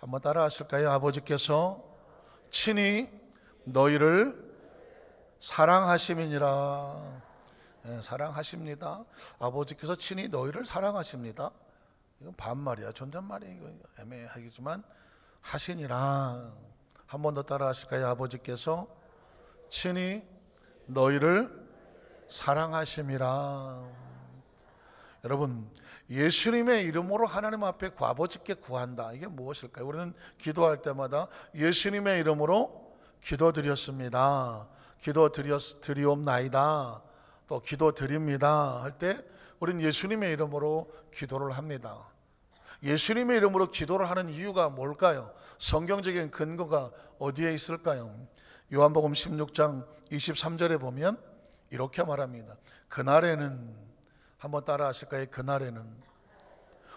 한번 따라 하실까요? 아버지께서 친히 너희를 사랑하심이니라. 네, 사랑하십니다. 아버지께서 친히 너희를 사랑하십니다. 이건 반말이야, 존댓말이야. 이거 애매하겠지만 하시니라. 한 번 더 따라 하실까요? 아버지께서 친히 너희를 사랑하심이라. 여러분, 예수님의 이름으로 하나님 앞에 아버지께 구한다. 이게 무엇일까요? 우리는 기도할 때마다 예수님의 이름으로 기도드렸습니다, 기도드리옵나이다, 또 기도드립니다 할 때 우리는 예수님의 이름으로 기도를 합니다. 예수님의 이름으로 기도를 하는 이유가 뭘까요? 성경적인 근거가 어디에 있을까요? 요한복음 16장 23절에 보면 이렇게 말합니다. 그날에는, 한번 따라 하실까요? 그날에는,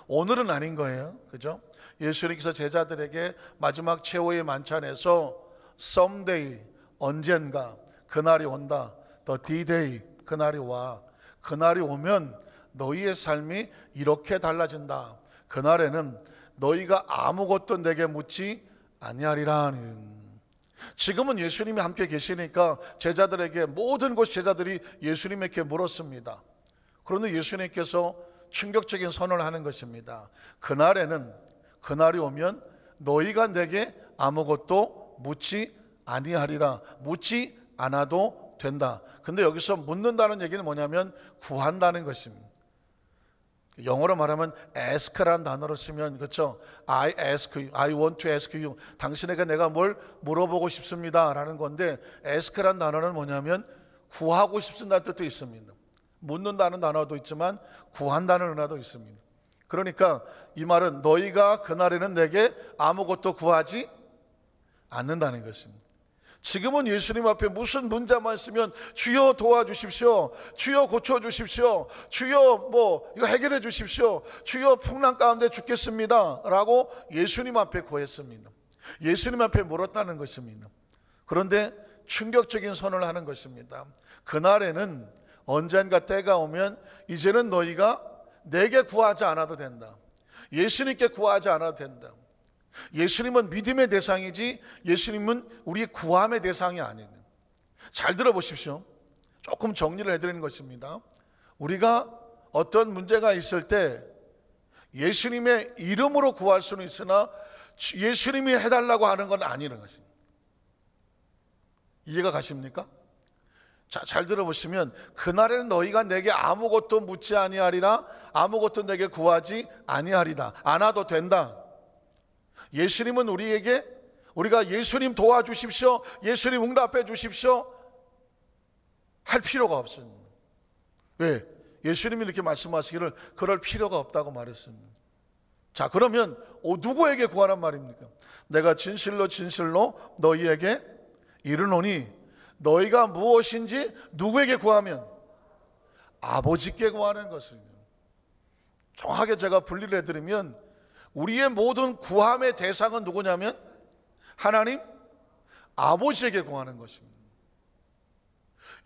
오늘은 아닌 거예요, 그죠? 예수님께서 제자들에게 마지막 최후의 만찬에서 someday, 언젠가 그날이 온다, the D-Day, 그날이 와. 그날이 오면 너희의 삶이 이렇게 달라진다. 그날에는 너희가 아무것도 내게 묻지 아니하리라. 지금은 예수님이 함께 계시니까 제자들에게, 모든 곳 제자들이 예수님에게 물었습니다. 그런데 예수님께서 충격적인 선언을 하는 것입니다. 그날에는, 그날이 오면 너희가 내게 아무것도 묻지 아니하리라. 묻지 않아도 된다. 근데 여기서 묻는다는 얘기는 뭐냐면 구한다는 것입니다. 영어로 말하면 ask라는 단어를 쓰면, 그렇죠? I ask you, I want to ask you, 당신에게 내가 뭘 물어보고 싶습니다 라는 건데, ask라는 단어는 뭐냐면 구하고 싶다는 뜻도 있습니다. 묻는다는 단어도 있지만 구한다는 단어도 있습니다. 그러니까 이 말은 너희가 그날에는 내게 아무것도 구하지 않는다는 것입니다. 지금은 예수님 앞에 무슨 문제만 있으면 주여 도와주십시오, 주여 고쳐주십시오, 주여 이거 해결해 주십시오, 주여 풍랑 가운데 죽겠습니다 라고 예수님 앞에 구했습니다. 예수님 앞에 물었다는 것입니다. 그런데 충격적인 선언을 하는 것입니다. 그날에는, 언젠가 때가 오면 이제는 너희가 내게 구하지 않아도 된다, 예수님께 구하지 않아도 된다. 예수님은 믿음의 대상이지 예수님은 우리의 구함의 대상이 아니에요. 잘 들어보십시오. 조금 정리를 해드리는 것입니다. 우리가 어떤 문제가 있을 때 예수님의 이름으로 구할 수는 있으나 예수님이 해달라고 하는 건 아니라는 것입니다. 이해가 가십니까? 자, 잘 들어보시면, 그날에는 너희가 내게 아무것도 묻지 아니하리라, 아무것도 내게 구하지 아니하리다, 않아도 된다. 예수님은 우리에게, 우리가 예수님 도와주십시오, 예수님 응답해 주십시오 할 필요가 없습니다. 왜? 예수님이 이렇게 말씀하시기를 그럴 필요가 없다고 말했습니다. 자, 그러면 누구에게 구하란 말입니까? 내가 진실로 진실로 너희에게 이르노니, 너희가 무엇인지 누구에게 구하면 아버지께 구하는 것입니다. 정확하게 제가 분리를 해드리면, 우리의 모든 구함의 대상은 누구냐면 하나님 아버지에게 구하는 것입니다.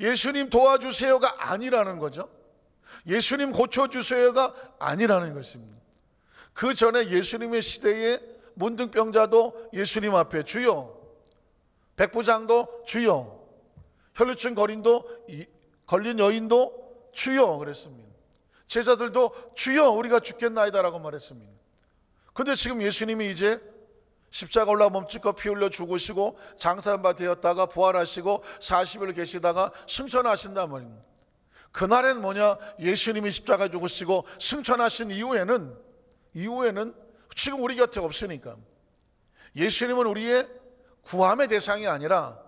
예수님 도와주세요가 아니라는 거죠. 예수님 고쳐주세요가 아니라는 것입니다. 그 전에 예수님의 시대에 문둥병자도 예수님 앞에 주여, 백부장도 주여, 혈루증 걸린 여인도 주여 그랬습니다. 제자들도 주여 우리가 죽겠나이다라고 말했습니다. 근데 지금 예수님이 이제 십자가 올라 몸짓고 피 흘려 죽으시고 장사바 되었다가 부활하시고 40일 계시다가 승천하신단 말입니다. 그날엔 뭐냐? 예수님이 십자가 죽으시고 승천하신 이후에는 지금 우리 곁에 없으니까 예수님은 우리의 구함의 대상이 아니라,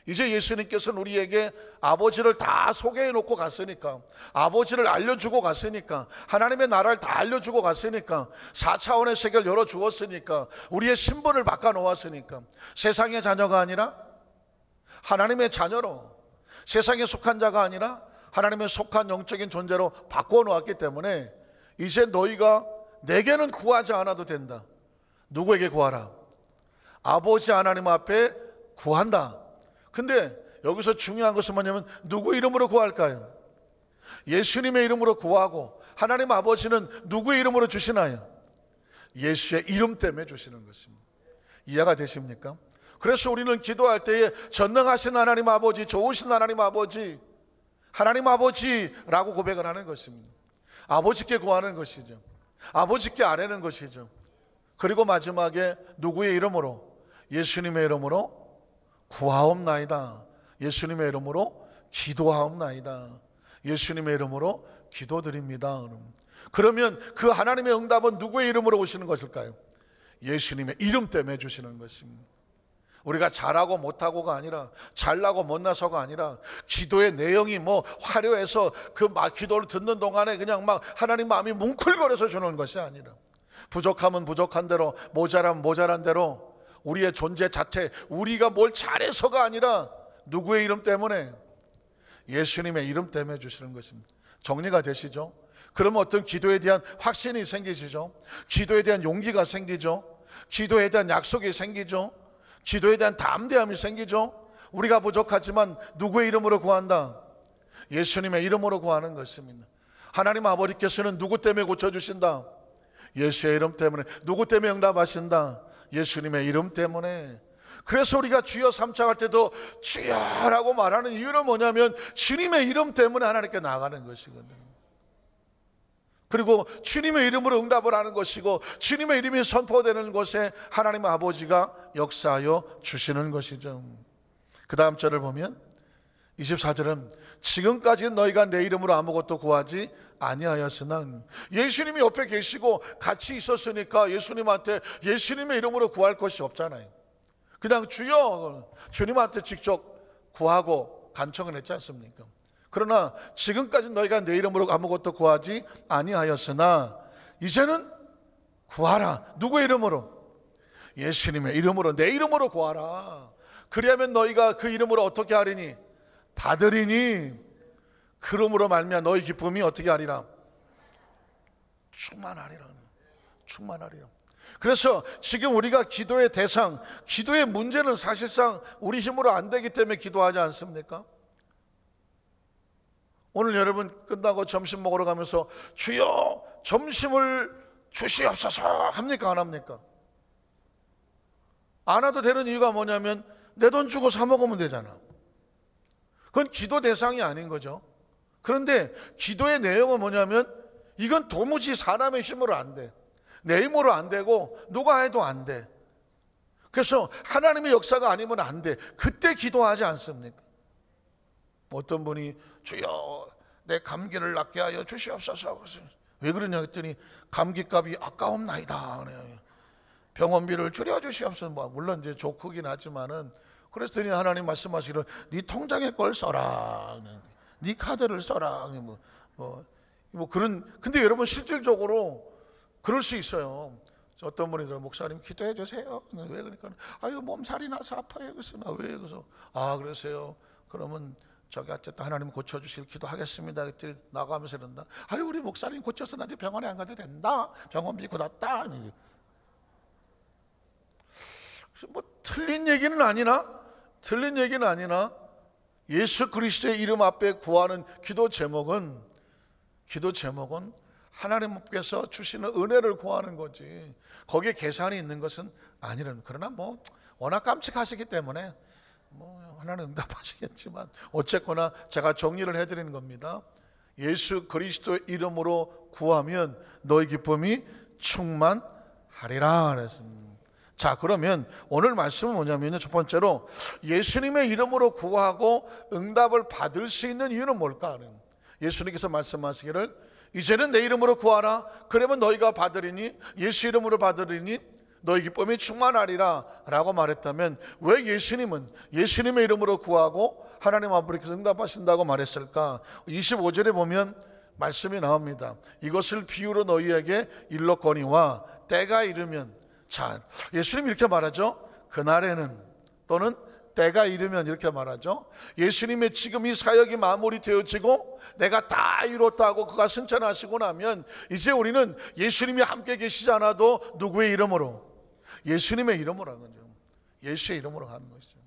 이제 예수님께서는 우리에게 아버지를 다 소개해 놓고 갔으니까, 아버지를 알려주고 갔으니까, 하나님의 나라를 다 알려주고 갔으니까, 4차원의 세계를 열어주었으니까, 우리의 신분을 바꿔놓았으니까, 세상의 자녀가 아니라 하나님의 자녀로, 세상에 속한 자가 아니라 하나님의 속한 영적인 존재로 바꿔놓았기 때문에 이제 너희가 내게는 구하지 않아도 된다. 누구에게 구하라? 아버지 하나님 앞에 구한다. 근데 여기서 중요한 것은 뭐냐면 누구 이름으로 구할까요? 예수님의 이름으로 구하고, 하나님 아버지는 누구의 이름으로 주시나요? 예수의 이름 때문에 주시는 것입니다. 이해가 되십니까? 그래서 우리는 기도할 때에 전능하신 하나님 아버지, 좋으신 하나님 아버지, 하나님 아버지라고 고백을 하는 것입니다. 아버지께 구하는 것이죠. 아버지께 아뢰는 것이죠. 그리고 마지막에 누구의 이름으로? 예수님의 이름으로 구하옵나이다. 예수님의 이름으로 기도하옵나이다. 예수님의 이름으로 기도드립니다. 그러면 그 하나님의 응답은 누구의 이름으로 오시는 것일까요? 예수님의 이름 때문에 주시는 것입니다. 우리가 잘하고 못하고가 아니라, 잘나고 못나서가 아니라, 기도의 내용이 뭐 화려해서 그 기도를 듣는 동안에 그냥 막 하나님 마음이 뭉클거려서 주는 것이 아니라, 부족하면 부족한 대로, 모자라면 모자란 대로, 우리의 존재 자체, 우리가 뭘 잘해서가 아니라 누구의 이름 때문에? 예수님의 이름 때문에 주시는 것입니다. 정리가 되시죠? 그러면 어떤 기도에 대한 확신이 생기시죠? 기도에 대한 용기가 생기죠? 기도에 대한 약속이 생기죠? 기도에 대한 담대함이 생기죠? 우리가 부족하지만 누구의 이름으로 구한다? 예수님의 이름으로 구하는 것입니다. 하나님 아버지께서는 누구 때문에 고쳐주신다? 예수의 이름 때문에. 누구 때문에 응답하신다? 예수님의 이름 때문에. 그래서 우리가 주여 삼창할 때도 주여라고 말하는 이유는 뭐냐면 주님의 이름 때문에 하나님께 나아가는 것이거든요. 그리고 주님의 이름으로 응답을 하는 것이고, 주님의 이름이 선포되는 곳에 하나님 아버지가 역사하여 주시는 것이죠. 그 다음 절을 보면 24절은 지금까지 너희가 내 이름으로 아무것도 구하지 아니하였으나, 예수님이 옆에 계시고 같이 있었으니까 예수님한테 예수님의 이름으로 구할 것이 없잖아요. 그냥 주여 주님한테 직접 구하고 간청을 했지 않습니까? 그러나 지금까지 너희가 내 이름으로 아무것도 구하지 아니하였으나 이제는 구하라. 누구의 이름으로? 예수님의 이름으로, 내 이름으로 구하라. 그리하면 너희가 그 이름으로 어떻게 하리니? 받으리니. 그러므로 말미암아 너희 기쁨이 어떻게 하리라? 충만하리라. 충만하리라. 그래서 지금 우리가 기도의 대상, 기도의 문제는 사실상 우리 힘으로 안 되기 때문에 기도하지 않습니까? 오늘 여러분 끝나고 점심 먹으러 가면서 주여 점심을 주시옵소서 합니까? 안 합니까? 안 해도 되는 이유가 뭐냐면 내 돈 주고 사 먹으면 되잖아. 그건 기도 대상이 아닌 거죠. 그런데 기도의 내용은 뭐냐면 이건 도무지 사람의 힘으로 안 돼. 내 힘으로 안 되고 누가 해도 안 돼. 그래서 하나님의 역사가 아니면 안 돼. 그때 기도하지 않습니까? 어떤 분이 주여 내 감기를 낫게 하여 주시옵소서. 왜 그러냐 했더니 감기값이 아까움나이다. 병원비를 줄여주시옵소서. 물론 이제 조크긴 하지만은, 그랬더니 하나님 말씀하시기를 네 통장에 걸 써라, 네 카드를 써라. 그런. 근데 여러분 실질적으로 그럴 수 있어요. 어떤 분이 들어 목사님 기도해 주세요. 왜 그러니까 아유 몸살이 나서 아파요. 그래서 나 왜 그래서 그러세요. 그러면 저기 어쨌든 하나님 고쳐주실 기도하겠습니다. 그때 나가면서 이런다. 아유 우리 목사님 고쳐서 나한테 병원에 안 가도 된다. 병원비 굳었다. 뭐 틀린 얘기는 아니나, 틀린 얘기는 아니나 예수 그리스도의 이름 앞에 구하는 기도 제목은 하나님께서 주시는 은혜를 구하는 거지, 거기에 계산이 있는 것은 아니라는. 그러나 뭐 워낙 깜찍하시기 때문에 뭐 하나는 응답하시겠지만 어쨌거나 제가 정리를 해드리는 겁니다. 예수 그리스도의 이름으로 구하면 너희 기쁨이 충만하리라 그랬습니다. 자, 그러면 오늘 말씀은 뭐냐면요, 첫 번째로 예수님의 이름으로 구하고 응답을 받을 수 있는 이유는 뭘까? 예수님께서 말씀하시기를 이제는 내 이름으로 구하라. 그러면 너희가 받으리니, 예수 이름으로 받으리니 너희 기쁨이 충만하리라 라고 말했다면, 왜 예수님은 예수님의 이름으로 구하고 하나님 아버지께서 응답하신다고 말했을까? 25절에 보면 말씀이 나옵니다. 이것을 비유로 너희에게 일렀거니와 때가 이르면. 자, 예수님이 이렇게 말하죠. 그날에는, 또는 때가 이르면 이렇게 말하죠. 예수님의 지금 이 사역이 마무리되어지고 내가 다 이뤘다고 그가 승천하시고 나면 이제 우리는 예수님이 함께 계시지 않아도 누구의 이름으로? 예수님의 이름으로 하는 거죠. 예수의 이름으로 하는 것이죠.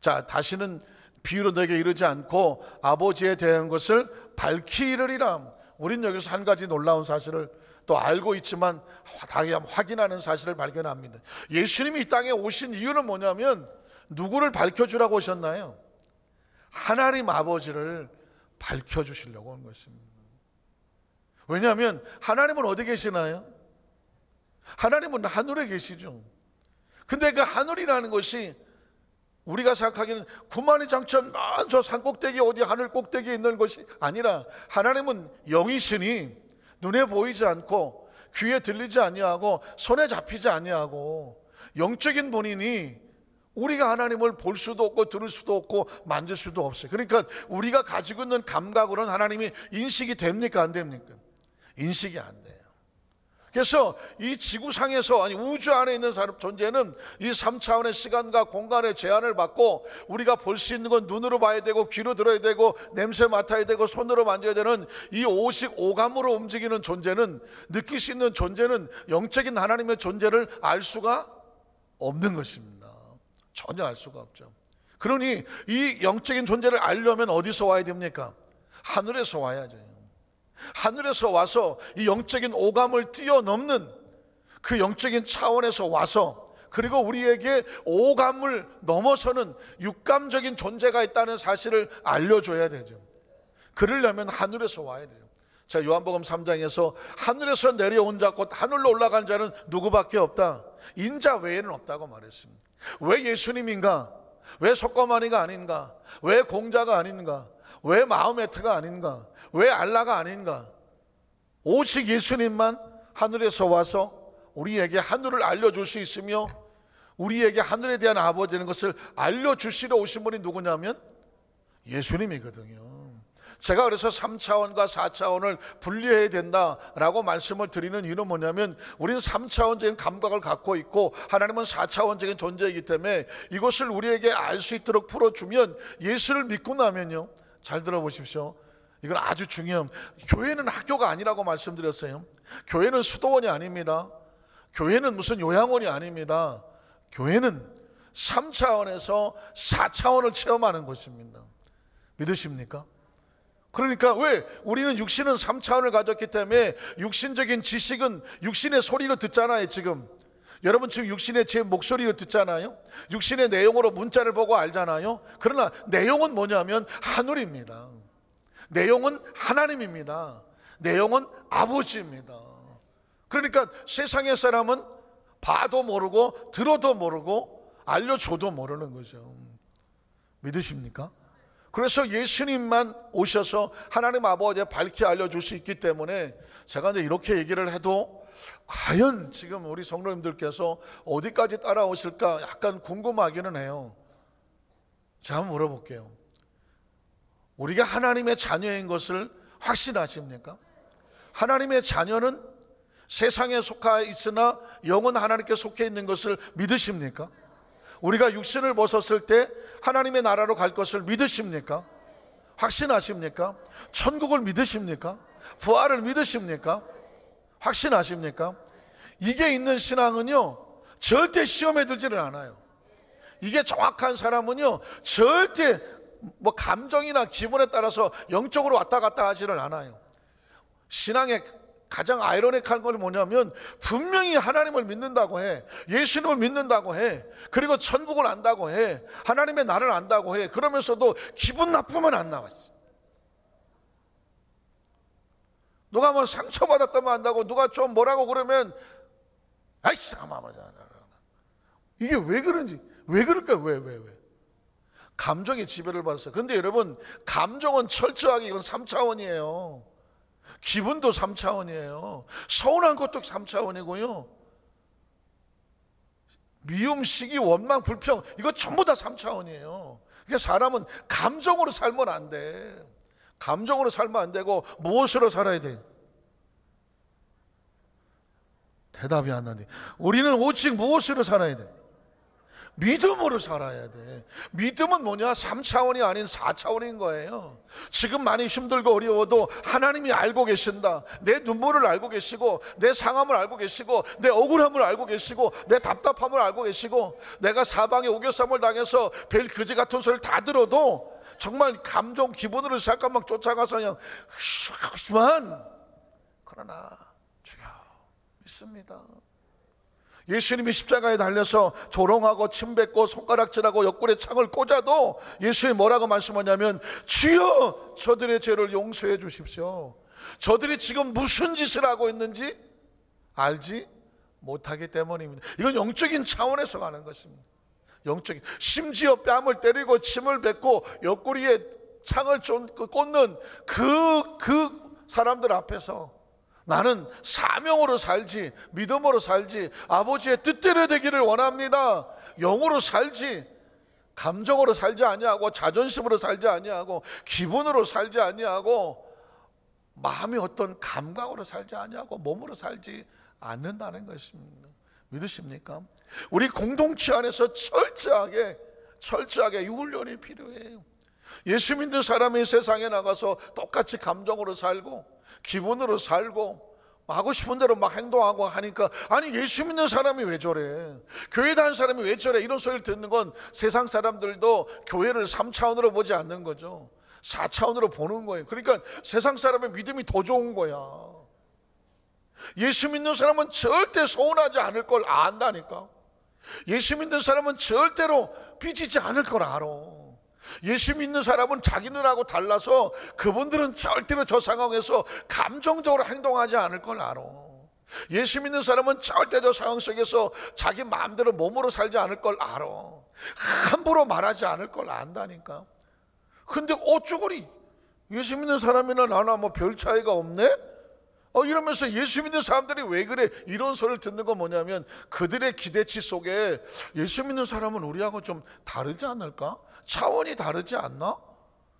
자, 다시는 비유로 너에게 이르지 않고 아버지에 대한 것을 밝히 이르리라. 우린 여기서 한 가지 놀라운 사실을 또 알고 있지만 다시 한번 확인하는 사실을 발견합니다. 예수님이 이 땅에 오신 이유는 뭐냐면 누구를 밝혀주라고 오셨나요? 하나님 아버지를 밝혀주시려고 온 것입니다. 왜냐하면 하나님은 어디 계시나요? 하나님은 하늘에 계시죠. 근데 그 하늘이라는 것이 우리가 생각하기는 구만이장천 저 산꼭대기 어디 하늘 꼭대기에 있는 것이 아니라 하나님은 영이시니 눈에 보이지 않고 귀에 들리지 아니하고 손에 잡히지 아니하고 영적인 본인이 우리가 하나님을 볼 수도 없고 들을 수도 없고 만질 수도 없어요. 그러니까 우리가 가지고 있는 감각으로는 하나님이 인식이 됩니까 안 됩니까? 인식이 안 돼요. 그래서 이 지구상에서 아니 우주 안에 있는 존재는 이 3차원의 시간과 공간의 제한을 받고 우리가 볼 수 있는 건 눈으로 봐야 되고 귀로 들어야 되고 냄새 맡아야 되고 손으로 만져야 되는 이 오직 오감으로 움직이는 존재는, 느낄 수 있는 존재는 영적인 하나님의 존재를 알 수가 없는 것입니다. 전혀 알 수가 없죠. 그러니 이 영적인 존재를 알려면 어디서 와야 됩니까? 하늘에서 와야죠. 하늘에서 와서 이 영적인 오감을 뛰어넘는 그 영적인 차원에서 와서, 그리고 우리에게 오감을 넘어서는 육감적인 존재가 있다는 사실을 알려줘야 되죠. 그러려면 하늘에서 와야 돼요. 자, 요한복음 3장에서 하늘에서 내려온 자 곧 하늘로 올라간 자는 누구밖에 없다. 인자 외에는 없다고 말했습니다. 왜 예수님인가? 왜 석가모니가 아닌가? 왜 공자가 아닌가? 왜 마호메트가 아닌가? 왜 알라가 아닌가? 오직 예수님만 하늘에서 와서 우리에게 하늘을 알려줄 수 있으며 우리에게 하늘에 대한 아버지라는 것을 알려주시러 오신 분이 누구냐면 예수님이거든요. 제가 그래서 3차원과 4차원을 분리해야 된다라고 말씀을 드리는 이유는 뭐냐면 우리는 3차원적인 감각을 갖고 있고 하나님은 4차원적인 존재이기 때문에 이것을 우리에게 알 수 있도록 풀어주면, 예수를 믿고 나면요, 잘 들어보십시오, 이건 아주 중요한, 교회는 학교가 아니라고 말씀드렸어요. 교회는 수도원이 아닙니다. 교회는 무슨 요양원이 아닙니다. 교회는 3차원에서 4차원을 체험하는 것입니다. 믿으십니까? 그러니까 왜 우리는 육신은 3차원을 가졌기 때문에 육신적인 지식은 육신의 소리로 듣잖아요. 지금 여러분 지금 육신의 제 목소리로 듣잖아요. 육신의 내용으로 문자를 보고 알잖아요. 그러나 내용은 뭐냐면 하늘입니다. 내용은 하나님입니다. 내용은 아버지입니다. 그러니까 세상의 사람은 봐도 모르고 들어도 모르고 알려줘도 모르는 거죠. 믿으십니까? 그래서 예수님만 오셔서 하나님 아버지에 밝히 알려줄 수 있기 때문에 제가 이제 이렇게 얘기를 해도 과연 지금 우리 성도님들께서 어디까지 따라오실까 약간 궁금하기는 해요. 제가 한번 물어볼게요. 우리가 하나님의 자녀인 것을 확신하십니까? 하나님의 자녀는 세상에 속해 있으나 영은 하나님께 속해 있는 것을 믿으십니까? 우리가 육신을 벗었을 때 하나님의 나라로 갈 것을 믿으십니까? 확신하십니까? 천국을 믿으십니까? 부활을 믿으십니까? 확신하십니까? 이게 있는 신앙은요 절대 시험에 들지를 않아요. 이게 정확한 사람은요 절대 뭐 감정이나 기분에 따라서 영적으로 왔다 갔다 하지를 않아요. 신앙의 가장 아이러니한 건 뭐냐면 분명히 하나님을 믿는다고 해, 예수님을 믿는다고 해, 그리고 천국을 안다고 해, 하나님의 나를 안다고 해. 그러면서도 기분 나쁘면 안 나와. 누가 뭐 상처받았다면 안다고, 누가 좀 뭐라고 그러면 아이씨 아마마자. 이게 왜 그런지, 왜 그럴까? 왜 감정의 지배를 받았어요. 근데 여러분, 감정은 철저하게 이건 3차원이에요. 기분도 3차원이에요. 서운한 것도 3차원이고요. 미움, 시기, 원망, 불평 이거 전부 다 3차원이에요. 그러니까 사람은 감정으로 살면 안 돼. 감정으로 살면 안 되고 무엇으로 살아야 돼? 대답이 안 나네. 우리는 오직 무엇으로 살아야 돼? 믿음으로 살아야 돼. 믿음은 뭐냐? 3차원이 아닌 4차원인 거예요. 지금 많이 힘들고 어려워도 하나님이 알고 계신다. 내 눈물을 알고 계시고, 내 상함을 알고 계시고, 내 억울함을 알고 계시고, 내 답답함을 알고 계시고, 내가 사방에 우겨쌈을 당해서 별 그지 같은 소리를 다 들어도 정말 감정 기분으로 잠깐만 쫓아가서 그냥 하지만 그러나 주여 있습니다. 예수님이 십자가에 달려서 조롱하고 침뱉고 손가락질하고 옆구리에 창을 꽂아도 예수님이 뭐라고 말씀하냐면 주여 저들의 죄를 용서해 주십시오. 저들이 지금 무슨 짓을 하고 있는지 알지 못하기 때문입니다. 이건 영적인 차원에서 가는 것입니다. 영적인, 심지어 뺨을 때리고 침을 뱉고 옆구리에 창을 꽂는 그 사람들 앞에서 나는 사명으로 살지, 믿음으로 살지, 아버지의 뜻대로 되기를 원합니다. 영으로 살지, 감정으로 살지 아니하고, 자존심으로 살지 아니하고, 기분으로 살지 아니하고, 마음의 어떤 감각으로 살지 아니하고, 몸으로 살지 않는다는 것입니다. 믿으십니까? 우리 공동체 안에서 철저하게 이 훈련이 필요해요. 예수 믿는 사람이 세상에 나가서 똑같이 감정으로 살고 기분으로 살고 하고 싶은 대로 막 행동하고 하니까, 아니 예수 믿는 사람이 왜 저래, 교회 다니는 사람이 왜 저래, 이런 소리를 듣는 건 세상 사람들도 교회를 3차원으로 보지 않는 거죠. 4차원으로 보는 거예요. 그러니까 세상 사람의 믿음이 더 좋은 거야. 예수 믿는 사람은 절대 서운하지 않을 걸 안다니까. 예수 믿는 사람은 절대로 삐지지 않을 걸 알아. 예수 믿는 사람은 자기들하고 달라서 그분들은 절대로 저 상황에서 감정적으로 행동하지 않을 걸 알아. 예수 믿는 사람은 절대 저 상황 속에서 자기 마음대로 몸으로 살지 않을 걸 알아. 함부로 말하지 않을 걸 안다니까. 근데 어쩌고리 예수 믿는 사람이나 나나 뭐 별 차이가 없네? 이러면서 예수 믿는 사람들이 왜 그래, 이런 소리를 듣는 건 뭐냐면 그들의 기대치 속에 예수 믿는 사람은 우리하고 좀 다르지 않을까? 차원이 다르지 않나?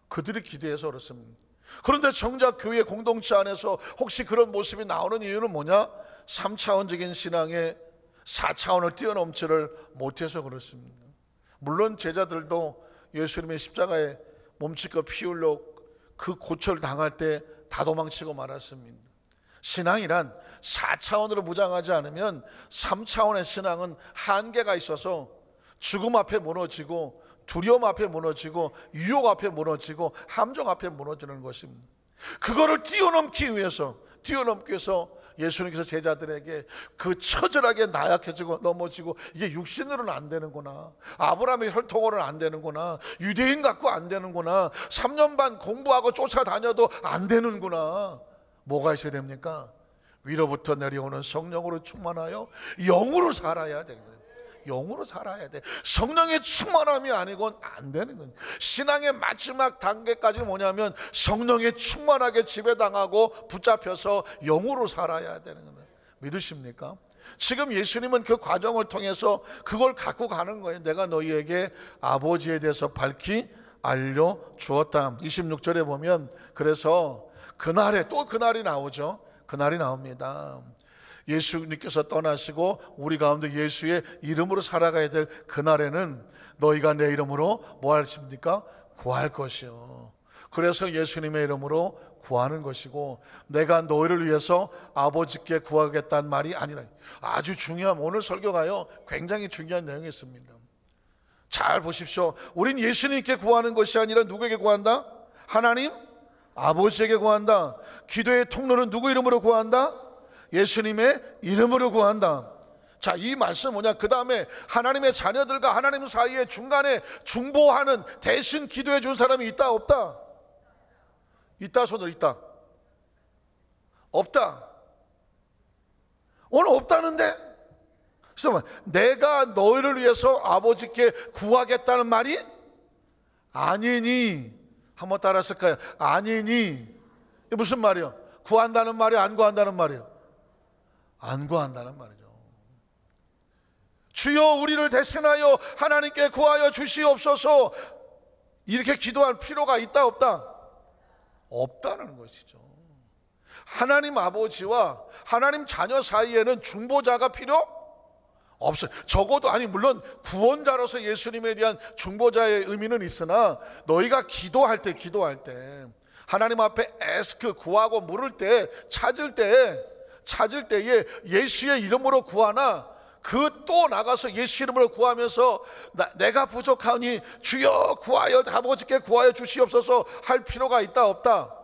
그들이 기대해서 그렇습니다. 그런데 정작 교회 공동체 안에서 혹시 그런 모습이 나오는 이유는 뭐냐? 3차원적인 신앙에 4차원을 뛰어넘지를 못해서 그렇습니다. 물론 제자들도 예수님의 십자가에 몸짓고 피 흘려 그 고초를 당할 때 다 도망치고 말았습니다. 신앙이란 4차원으로 무장하지 않으면 3차원의 신앙은 한계가 있어서 죽음 앞에 무너지고, 두려움 앞에 무너지고, 유혹 앞에 무너지고, 함정 앞에 무너지는 것입니다. 그거를 뛰어넘기 위해서 예수님께서 제자들에게 그 처절하게 나약해지고 넘어지고, 이게 육신으로는 안 되는구나, 아브라함의 혈통으로는 안 되는구나, 유대인 갖고 안 되는구나, 3년 반 공부하고 쫓아다녀도 안 되는구나. 뭐가 있어야 됩니까? 위로부터 내려오는 성령으로 충만하여 영으로 살아야 되는 거예요. 영으로 살아야 돼. 성령의 충만함이 아니고는 안 되는 거예요. 신앙의 마지막 단계까지 뭐냐면 성령의 충만하게 지배당하고 붙잡혀서 영으로 살아야 되는 거예요. 믿으십니까? 지금 예수님은 그 과정을 통해서 그걸 갖고 가는 거예요. 내가 너희에게 아버지에 대해서 밝히 알려주었다. 26절에 보면 그래서 그날에 또 그날이 나오죠. 그날이 나옵니다. 예수님께서 떠나시고 우리 가운데 예수의 이름으로 살아가야 될 그날에는 너희가 내 이름으로 뭐 하십니까? 구할 것이요. 그래서 예수님의 이름으로 구하는 것이고, 내가 너희를 위해서 아버지께 구하겠다는 말이 아니라, 아주 중요한, 오늘 설교가요 굉장히 중요한 내용이 있습니다. 잘 보십시오. 우린 예수님께 구하는 것이 아니라 누구에게 구한다? 하나님 아버지에게 구한다. 기도의 통로는 누구 이름으로 구한다? 예수님의 이름으로 구한다. 자, 이 말씀 뭐냐? 그 다음에 하나님의 자녀들과 하나님 사이에 중간에 중보하는, 대신 기도해 준 사람이 있다 없다? 있다. 손을 있다. 없다. 오늘 없다는데? 그래서 내가 너희를 위해서 아버지께 구하겠다는 말이 아니니. 한번 따라했을까요? 아니니. 이게 무슨 말이요? 구한다는 말이요? 안 구한다는 말이요? 안 구한다는 말이죠. 주여 우리를 대신하여 하나님께 구하여 주시옵소서, 이렇게 기도할 필요가 있다 없다? 없다는 것이죠. 하나님 아버지와 하나님 자녀 사이에는 중보자가 필요 없어요. 적어도, 아니 물론 구원자로서 예수님에 대한 중보자의 의미는 있으나, 너희가 기도할 때 하나님 앞에 에스크, 구하고 물을 때, 찾을 때에 예수의 이름으로 구하나, 그 또 나가서 예수 이름으로 구하면서 내가 부족하니 주여 구하여 아버지께 구하여 주시옵소서 할 필요가 있다 없다?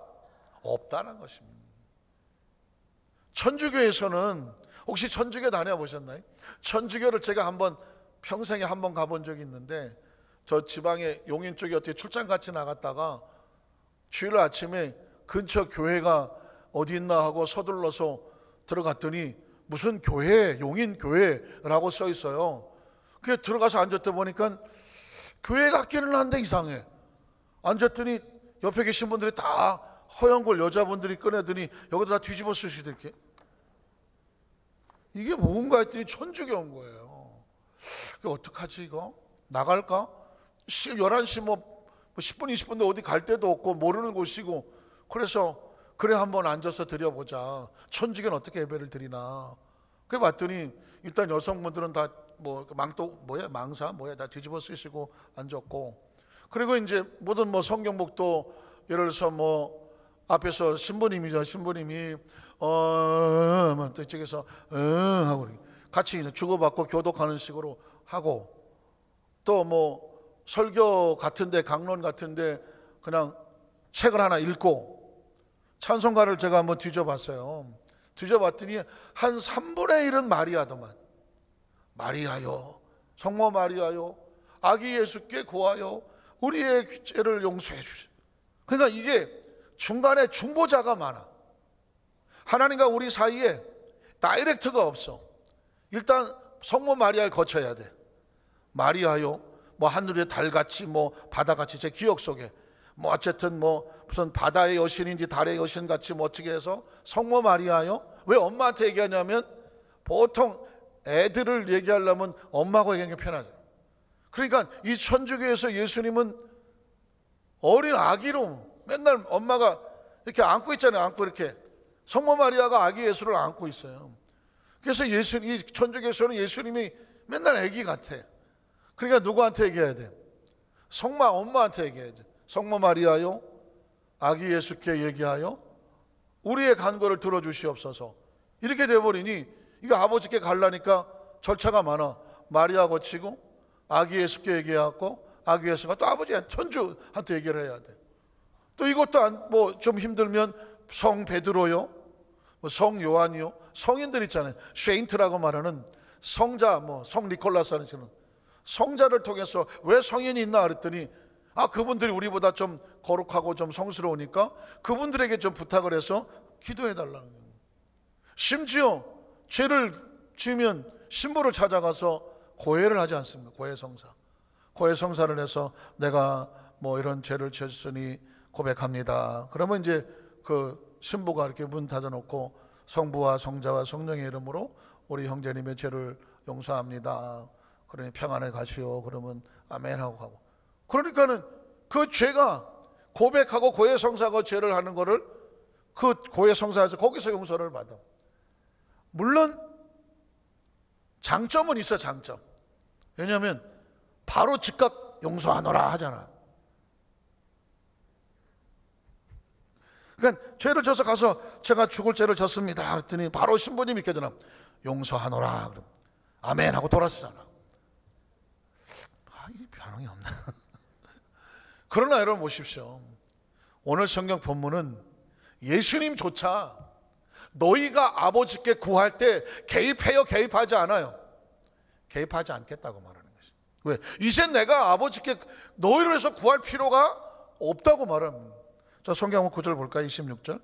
없다는 것입니다. 천주교에서는 혹시 천주교 다녀보셨나요? 천주교를 제가 한번 평생에 한 번 가본 적이 있는데, 저 지방의 용인 쪽에 어떻게 출장 같이 나갔다가 주일 아침에 근처 교회가 어디 있나 하고 서둘러서 들어갔더니 무슨 교회, 용인 교회라고 써 있어요. 그게 들어가서 앉았다 보니까 교회 같기는 한데 이상해. 앉았더니 옆에 계신 분들이 다 허연골 여자분들이 꺼내더니 여기다 다 뒤집어 쓰시더 이렇게. 이게 뭔가 했더니 천주교인 거예요. 이거 어떡하지 이거? 나갈까? 11시 뭐 10분 20분도 어디 갈 데도 없고 모르는 곳이고, 그래서 그래 한번 앉아서 드려보자. 천주교는 어떻게 예배를 드리나. 그래 봤더니 일단 여성분들은 다 뭐 망사 다 뒤집어 쓰시고 앉았고, 그리고 이제 모든 뭐 성경복도 예를 들어서 뭐 앞에서 신부님이 또 이쪽에서 하고 같이 주고받고 교독하는 식으로 하고, 또 뭐 설교 같은데 강론 같은데 그냥 책을 하나 읽고, 찬송가를 제가 한번 뒤져봤어요. 뒤져봤더니 한 3분의 1은 마리아더만. 마리아요, 성모 마리아요, 아기 예수께 구하여 우리의 죄를 용서해 주시오. 그러니까 이게 중간에 중보자가 많아. 하나님과 우리 사이에 다이렉트가 없어. 일단 성모 마리아를 거쳐야 돼. 마리아요, 뭐 하늘의 달같이 뭐 바다같이, 제 기억 속에 뭐 어쨌든 뭐 무슨 바다의 여신인지 달의 여신 같이 뭐 어떻게 해서 성모 마리아요. 왜 엄마한테 얘기하냐면 보통 애들을 얘기하려면 엄마하고 얘기하는 게 편하죠. 그러니까 이 천주교에서 예수님은 어린 아기로 맨날 엄마가 이렇게 안고 있잖아요. 안고 이렇게 성모 마리아가 아기 예수를 안고 있어요. 그래서 이 천주교에서는 예수님이 맨날 아기 같아. 그러니까 누구한테 얘기해야 돼? 엄마한테 얘기해야지. 성모 마리아요, 아기 예수께 얘기하여 우리의 간구를 들어주시옵소서. 이렇게 돼버리니 이거 아버지께 가려니까 절차가 많아. 마리아 거치고 아기 예수께 얘기하고, 아기 예수가 또 아버지한테, 천주한테 얘기를 해야 돼. 또 이것도 뭐 좀 힘들면 성 베드로요, 뭐 성 요한이요, 성인들 있잖아요. 쉐인트라고 말하는 성자, 뭐 성 니콜라스 하는 식으로 성자를 통해서 왜 성인이 있나 그랬더니 그분들이 우리보다 좀 거룩하고 좀 성스러우니까 그분들에게 좀 부탁을 해서 기도해 달라는 거예요. 심지어 죄를 지으면 신부를 찾아가서 고해를 하지 않습니까? 고해성사를 해서 내가 뭐 이런 죄를 지었으니 고백합니다. 그러면 이제 그 신부가 이렇게 문 닫아놓고 성부와 성자와 성령의 이름으로 우리 형제님의 죄를 용서합니다. 그러니 평안에 가시오. 그러면 아멘 하고 가고. 그러니까는 그 죄가 고백하고 고해성사하고 죄를 하는 거를 그 고해성사에서 거기서 용서를 받아. 물론 장점은 있어. 장점. 왜냐하면 바로 즉각 용서하노라 하잖아. 그러니까 죄를 져서 가서 제가 죽을 죄를 졌습니다 그랬더니 바로 신부님이 있겠잖아. 용서하노라 그럼 아멘 하고 돌아서잖아. 이 반응이 없나? 그러나 여러분 보십시오. 오늘 성경 본문은 예수님조차 너희가 아버지께 구할 때 개입해요, 개입하지 않아요? 개입하지 않겠다고 말하는 것이. 왜? 이제 내가 아버지께 너희를 위해서 구할 필요가 없다고 말합니다. 자, 성경 9절 볼까요? 26절.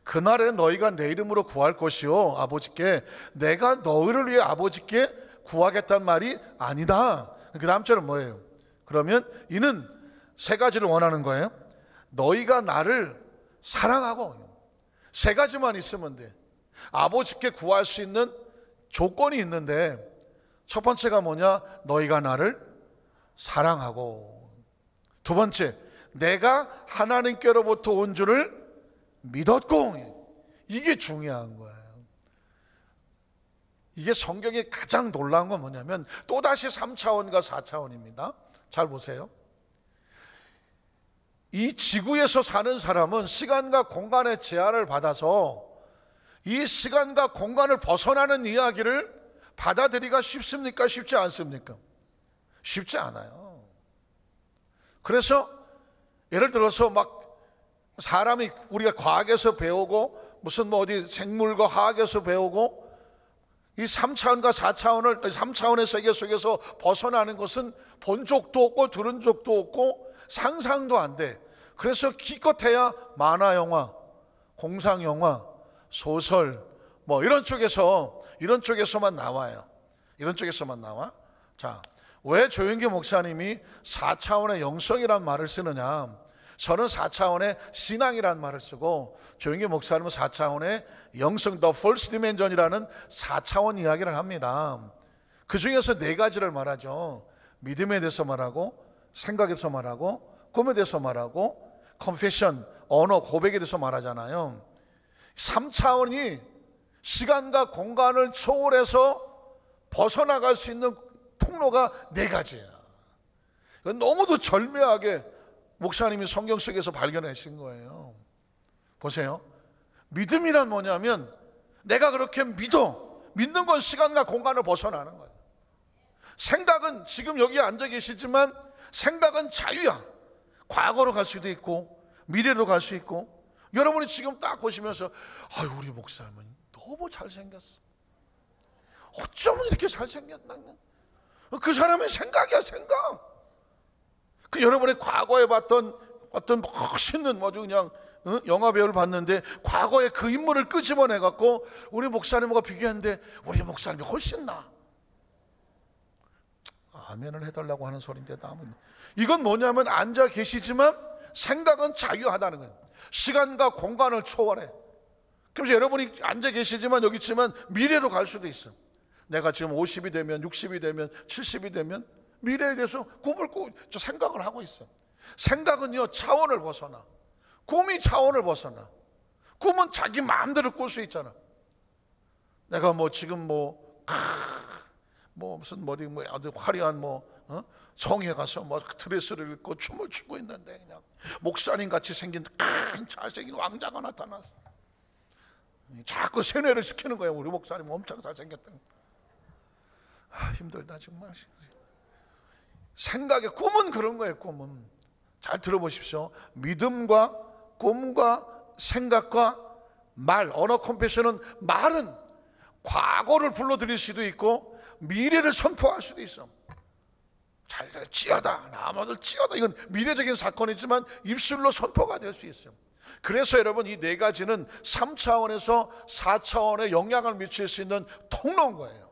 그날에 너희가 내 이름으로 구할 것이요 아버지께 내가 너희를 위해 아버지께 구하겠다는 말이 아니다. 그 다음 절은 뭐예요? 그러면 이는 세 가지를 원하는 거예요. 너희가 나를 사랑하고, 세 가지만 있으면 돼. 아버지께 구할 수 있는 조건이 있는데 첫 번째가 뭐냐? 너희가 나를 사랑하고, 두 번째 내가 하나님께로부터 온 줄을 믿었고. 이게 중요한 거예요. 이게 성경의 가장 놀라운 건 뭐냐면 또다시 3차원과 4차원입니다. 잘 보세요. 이 지구에서 사는 사람은 시간과 공간의 제한을 받아서 이 시간과 공간을 벗어나는 이야기를 받아들이기가 쉽습니까? 쉽지 않습니까? 쉽지 않아요. 그래서 예를 들어서 막 사람이 우리가 과학에서 배우고 무슨 뭐 어디 생물과 화학에서 배우고 이 3차원과 4차원을 3차원의 세계 속에서 벗어나는 것은 본 적도 없고 들은 적도 없고 상상도 안 돼. 그래서 기껏해야 만화 영화, 공상 영화, 소설 뭐 이런 쪽에서만 나와요. 이런 쪽에서만 나와. 자, 왜 조영기 목사님이 4차원의 영성이란 말을 쓰느냐? 저는 4차원의 신앙이라는 말을 쓰고 조영기 목사님은 4차원의 영성, The First Dimension이라는 4차원 이야기를 합니다. 그 중에서 네 가지를 말하죠. 믿음에 대해서 말하고, 생각에 대해서 말하고, 꿈에 대해서 말하고, confession, 언어, 고백에 대해서 말하잖아요. 3차원이 시간과 공간을 초월해서 벗어나갈 수 있는 통로가 네 가지야. 너무도 절묘하게 목사님이 성경 속에서 발견하신 거예요. 보세요. 믿음이란 뭐냐면 내가 그렇게 믿는 건 시간과 공간을 벗어나는 거예요. 생각은 지금 여기 앉아 계시지만 생각은 자유야. 과거로 갈 수도 있고 미래로 갈 수 있고. 여러분이 지금 딱 보시면서 아유, 우리 목사님은 너무 잘생겼어. 어쩌면 이렇게 잘생겼나. 그 사람의 생각이야, 생각. 그 여러분의 과거에 봤던 어떤 멋있는 그냥 영화 배우를 봤는데 과거에 그 인물을 끄집어내 갖고 우리 목사님과 비교했는데 우리 목사님이 훨씬 나. 아멘을 해달라고 하는 소리인데 남은 이건 뭐냐면 앉아 계시지만 생각은 자유하다는 거예요. 시간과 공간을 초월해. 그래서 여러분이 앉아 계시지만 여기 있지만 미래로 갈 수도 있어. 내가 지금 50이 되면 60이 되면 70이 되면 미래에 대해서 꿈을 꾸고 생각을 하고 있어. 생각은요 차원을 벗어나. 꿈이 차원을 벗어나. 꿈은 자기 마음대로 꿀 수 있잖아. 내가 뭐 지금 무슨 머리 아주 화려한 성에 가서 드레스를 입고 춤을 추고 있는데 그냥 목사님 같이 생긴 큰 잘생긴 왕자가 나타났어. 자꾸 세뇌를 시키는 거예요. 우리 목사님 엄청 잘생겼다. 힘들다 정말. 생각의 꿈은 그런 거예요. 꿈은 잘 들어보십시오. 믿음과 꿈과 생각과 말, 언어 컴패션은 말은 과거를 불러들일 수도 있고 미래를 선포할 수도 있어. 잘 될지어다, 나무들 지어다. 이건 미래적인 사건이지만 입술로 선포가 될 수 있어요. 그래서 여러분 이 네 가지는 3차원에서 4차원에 영향을 미칠 수 있는 통로인 거예요.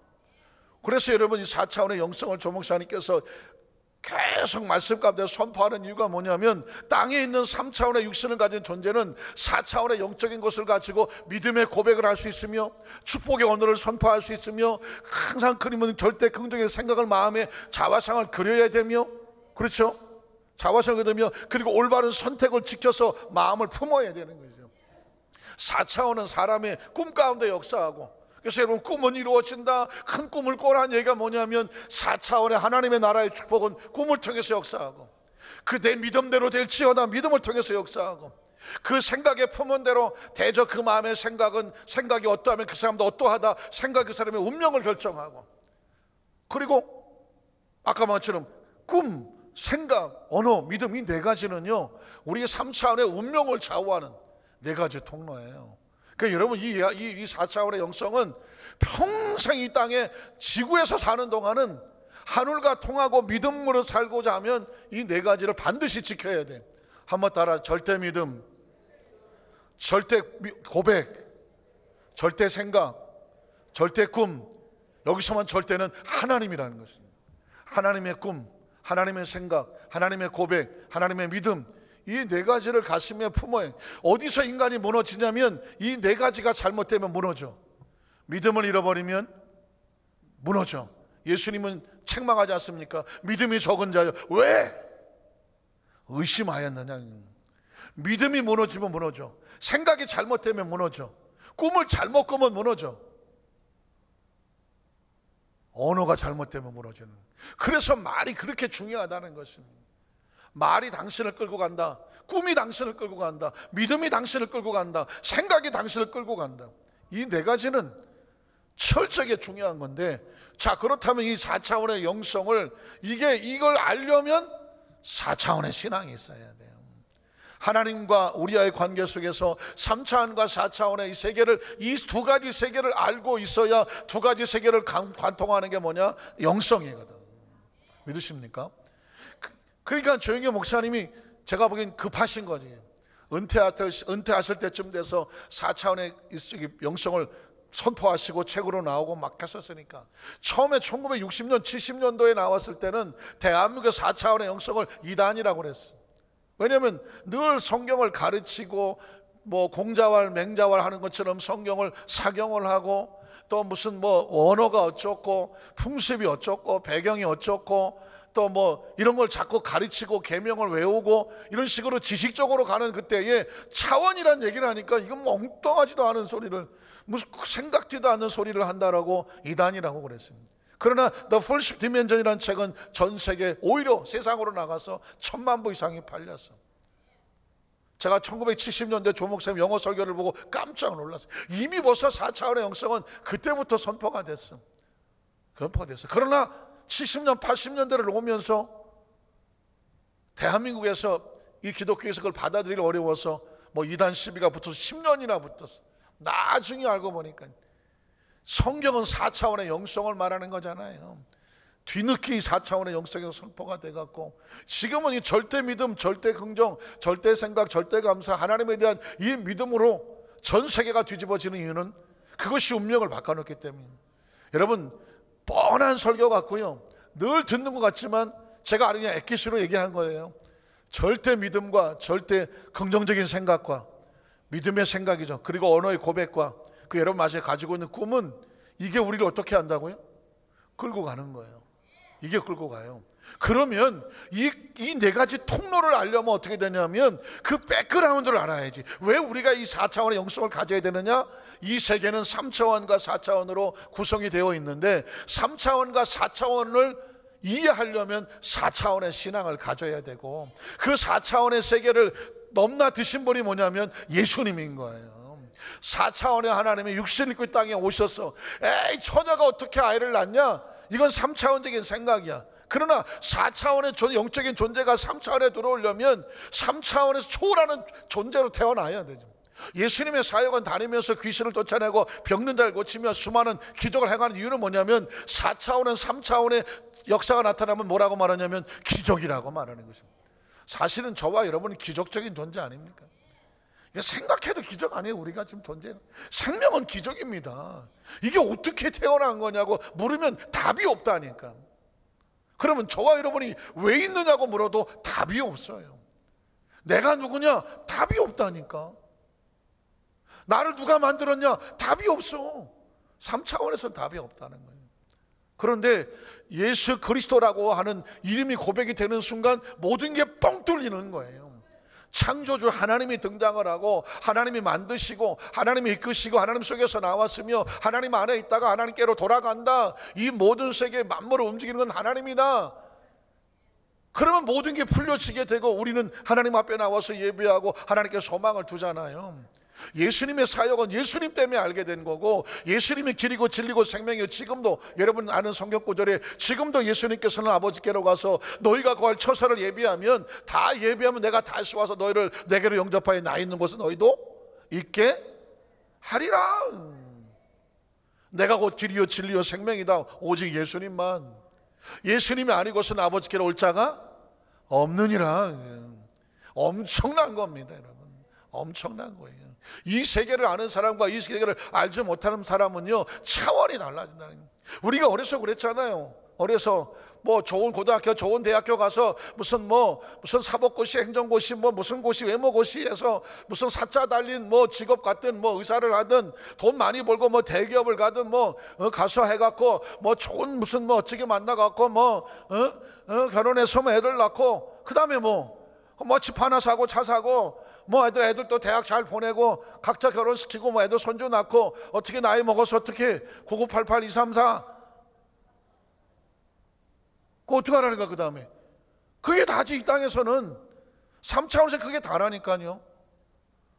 그래서 여러분 이 4차원의 영성을 조 목사님께서 계속 말씀 가운데 선포하는 이유가 뭐냐면 땅에 있는 3차원의 육신을 가진 존재는 4차원의 영적인 것을 가지고 믿음의 고백을 할 수 있으며 축복의 언어를 선포할 수 있으며 항상 그림은 절대 긍정의 생각을 마음에 자화상을 그려야 되며 그렇죠? 자화상을 그리며 그리고 올바른 선택을 지켜서 마음을 품어야 되는 거죠. 4차원은 사람의 꿈 가운데 역사하고 그래서 여러분 꿈은 이루어진다. 큰 꿈을 꿔라는 얘기가 뭐냐면 4차원의 하나님의 나라의 축복은 꿈을 통해서 역사하고 그 내 믿음대로 될지어다 믿음을 통해서 역사하고 그 생각에 품은 대로 대저 그 마음의 생각이 어떠하면 그 사람도 어떠하다. 생각이 그 사람의 운명을 결정하고 그리고 아까 말처럼 꿈, 생각, 언어, 믿음 이 네 가지는요 우리의 3차원의 운명을 좌우하는 네 가지 통로예요. 그러니까 여러분 이 4차원의 영성은 평생 이 땅에 지구에서 사는 동안은 하늘과 통하고 믿음으로 살고자 하면 이 네 가지를 반드시 지켜야 돼. 한번 따라 절대 믿음, 절대 고백, 절대 생각, 절대 꿈. 여기서만 절대는 하나님이라는 것입니다. 하나님의 꿈, 하나님의 생각, 하나님의 고백, 하나님의 믿음 이 네 가지를 가슴에 품어요. 어디서 인간이 무너지냐면 이 네 가지가 잘못되면 무너져. 믿음을 잃어버리면 무너져. 예수님은 책망하지 않습니까? 믿음이 적은 자여 왜 의심하였느냐. 믿음이 무너지면 무너져. 생각이 잘못되면 무너져. 꿈을 잘못 꾸면 무너져. 언어가 잘못되면 무너지는. 그래서 말이 그렇게 중요하다는 것입니다. 말이 당신을 끌고 간다. 꿈이 당신을 끌고 간다. 믿음이 당신을 끌고 간다. 생각이 당신을 끌고 간다. 이 네 가지는 철저하게 중요한 건데, 자 그렇다면 이 4차원의 영성을 이걸 알려면 4차원의 신앙이 있어야 돼요. 하나님과 우리와의 관계 속에서 3차원과 4차원의 이 세계를, 이 두 가지 세계를 알고 있어야 두 가지 세계를 관통하는 게 뭐냐? 영성이거든. 믿으십니까? 그러니까 조영기 목사님이 제가 보기엔 급하신 거지. 은퇴하실 때쯤 돼서 4차원의 영성을 선포하시고 책으로 나오고 막 했었으니까, 처음에 1960년 70년도에 나왔을 때는 대한민국의 4차원의 영성을 이단이라고 그랬어. 왜냐하면 늘 성경을 가르치고 뭐 공자왈 맹자왈 하는 것처럼 성경을 사경을 하고, 또 무슨 뭐 언어가 어쩌고 풍습이 어쩌고 배경이 어쩌고 또 뭐 이런 걸 자꾸 가르치고 계명을 외우고 이런 식으로 지식적으로 가는 그때에 차원이란 얘기를 하니까 이건 뭐 엉뚱하지도 않은 소리를, 무슨 생각지도 않는 소리를 한다라고 이단이라고 그랬습니다. 그러나 The First Dimension이라는 책은 전 세계, 오히려 세상으로 나가서 1000만 부 이상이 팔렸어. 제가 1970년대 조 목사님 영어 설교를 보고 깜짝 놀랐어요. 이미 벌써 4차원의 영성은 그때부터 선포가 됐어. 그러나 70년 80년대를 오면서 대한민국에서 이 기독교에서 그걸 받아들이기 어려워서 뭐 이단 시비가 붙어서 10년이나 붙었어. 나중에 알고 보니까 성경은 4차원의 영성을 말하는 거잖아요. 뒤늦게 4차원의 영성에서 선포가 돼갖고 지금은 이 절대 믿음, 절대 긍정, 절대 생각, 절대 감사, 하나님에 대한 이 믿음으로 전 세계가 뒤집어지는 이유는 그것이 운명을 바꿔놓기 때문입니다. 여러분, 뻔한 설교 같고요, 늘 듣는 것 같지만 제가 그냥 액기스로 얘기한 거예요. 절대 믿음과 절대 긍정적인 생각과 믿음의 생각이죠. 그리고 언어의 고백과 그 여러분 마음에 가지고 있는 꿈은, 이게 우리를 어떻게 한다고요? 끌고 가는 거예요. 이게 끌고 가요. 그러면 이 네 가지 통로를 알려면 어떻게 되냐면 그 백그라운드를 알아야지. 왜 우리가 이 4차원의 영성을 가져야 되느냐? 이 세계는 3차원과 4차원으로 구성이 되어 있는데 3차원과 4차원을 이해하려면 4차원의 신앙을 가져야 되고, 그 4차원의 세계를 넘나드신 분이 뭐냐면 예수님인 거예요. 4차원의 하나님이 육신을 입고 이 땅에 오셔서, 에이 처녀가 어떻게 아이를 낳냐? 이건 3차원적인 생각이야. 그러나 4차원의 영적인 존재가 3차원에 들어오려면 3차원에서 초월하는 존재로 태어나야 되죠. 예수님의 사역은 다니면서 귀신을 쫓아내고 병든 자를 고치며 수많은 기적을 행하는 이유는 뭐냐면 4차원은 3차원의 역사가 나타나면 뭐라고 말하냐면 기적이라고 말하는 것입니다. 사실은 저와 여러분은 기적적인 존재 아닙니까? 생각해도 기적 아니에요. 우리가 지금 존재해요. 생명은 기적입니다. 이게 어떻게 태어난 거냐고 물으면 답이 없다니까. 그러면 저와 여러분이 왜 있느냐고 물어도 답이 없어요. 내가 누구냐? 답이 없다니까. 나를 누가 만들었냐? 답이 없어. 3차원에서는 답이 없다는 거예요. 그런데 예수 그리스도라고 하는 이름이 고백이 되는 순간 모든 게 뻥 뚫리는 거예요. 창조주 하나님이 등장을 하고 하나님이 만드시고 하나님이 이끄시고 하나님 속에서 나왔으며 하나님 안에 있다가 하나님께로 돌아간다. 이 모든 세계 만물을 움직이는 건 하나님이다. 그러면 모든 게 풀려지게 되고 우리는 하나님 앞에 나와서 예배하고 하나님께 소망을 두잖아요. 예수님의 사역은 예수님 때문에 알게 된 거고, 예수님이 길이고 진리고 생명이요. 지금도 여러분 아는 성경 구절에 지금도 예수님께서는 아버지께로 가서 너희가 구할 처소를 예비하면, 다 예비하면 내가 다시 와서 너희를 내게로 영접하여 나 있는 곳에 너희도 있게 하리라. 내가 곧 길이요 진리요 생명이다. 오직 예수님만. 예수님이 아니고서는 아버지께로 올 자가 없느니라. 엄청난 겁니다, 여러분. 엄청난 거예요. 이 세계를 아는 사람과 이 세계를 알지 못하는 사람은요, 차원이 달라진다는 거예요. 우리가 어려서 그랬잖아요. 어려서 뭐 좋은 고등학교, 좋은 대학교 가서 무슨 사법고시, 행정고시, 무슨 고시, 외모고시 해서 무슨 사자 달린 직업 같든 의사를 하든 돈 많이 벌고 대기업을 가든 가서 해갖고 좋은 무슨 어찌게 만나갖고 결혼해서 애들 낳고 그 다음에 집 하나 사고 차 사고 애들 또 대학 잘 보내고 각자 결혼시키고 애들 손주 낳고 어떻게 나이 먹어서 어떻게 9988 234 그거 어떻게 하라니까. 그 다음에 그게 다지. 이 땅에서는 3차원에서 그게 다라니까요.